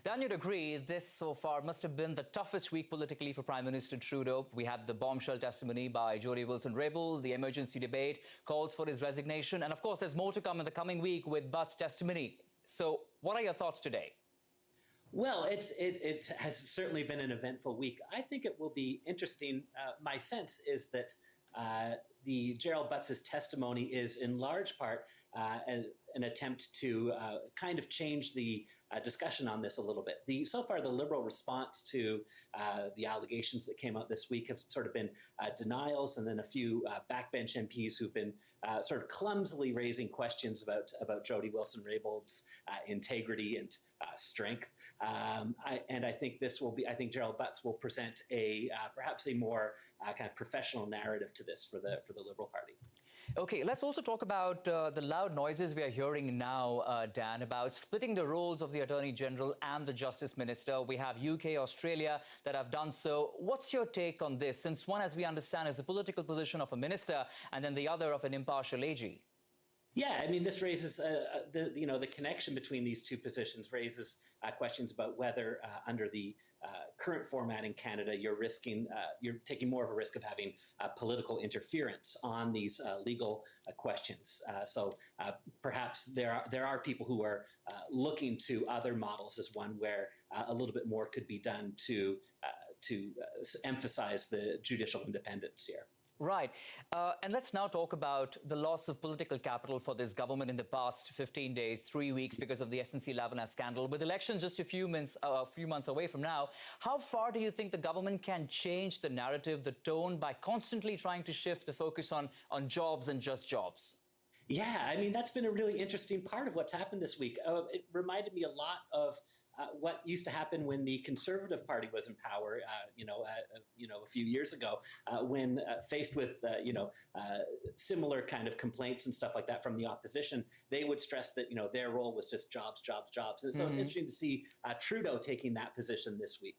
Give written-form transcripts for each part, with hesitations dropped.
Dan, you'd agree this so far must have been the toughest week politically for Prime Minister Trudeau. We had the bombshell testimony by Jody Wilson-Raybould, the emergency debate, calls for his resignation, and of course there's more to come in the coming week with Butt's testimony. So what are your thoughts today? Well, it has certainly been an eventful week. I think it will be interesting. My sense is that the Gerald Butts' testimony is in large part an attempt to kind of change the discussion on this a little bit. So far, the Liberal response to the allegations that came out this week have sort of been denials, and then a few backbench MPs who've been sort of clumsily raising questions about Jody Wilson-Raybould's integrity and strength. I think this will be. I think Gerald Butts will present perhaps a more kind of professional narrative to this for the Liberal Party. Okay, let's also talk about the loud noises we are hearing now, Dan, about splitting the roles of the Attorney General and the Justice Minister. We have UK, Australia that have done so. What's your take on this, since one, as we understand, is the political position of a minister and then the other of an impartial AG? Yeah, I mean, this raises the connection between these two positions raises questions about whether under the current format in Canada you're taking more of a risk of having political interference on these legal questions. So perhaps there are people who are looking to other models as one where a little bit more could be done to emphasize the judicial independence here. Right. And let's now talk about the loss of political capital for this government in the past 15 days, 3 weeks, because of the SNC Lavalin scandal. With elections just a few months away from now, how far do you think the government can change the narrative, the tone, by constantly trying to shift the focus on jobs and just jobs? Yeah, I mean, that's been a really interesting part of what's happened this week. It reminded me a lot of what used to happen when the Conservative Party was in power, a few years ago, when faced with, similar kind of complaints and stuff like that from the opposition, they would stress that, their role was just jobs, jobs, jobs. And so it's interesting to see Trudeau taking that position this week.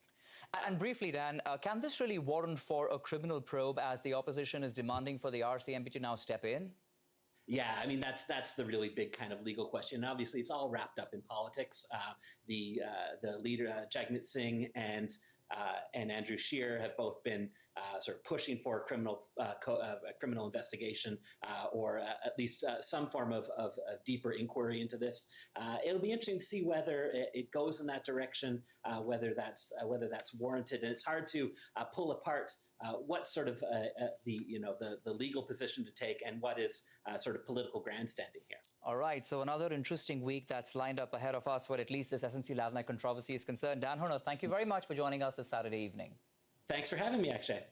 And briefly, Dan, can this really warrant for a criminal probe, as the opposition is demanding for the RCMP to now step in? Yeah, I mean, that's the really big kind of legal question. And obviously, it's all wrapped up in politics. The leader, Jagmeet Singh, and Andrew Scheer have both been sort of pushing for a criminal investigation or at least some form of deeper inquiry into this. It'll be interesting to see whether it goes in that direction, whether that's warranted. And it's hard to pull apart what sort of the legal position to take and what is sort of political grandstanding here. All right, so another interesting week that's lined up ahead of us, where at least this SNC Lavalin controversy is concerned. Dan Horner, thank you very much for joining us this Saturday evening. Thanks for having me, Akshay.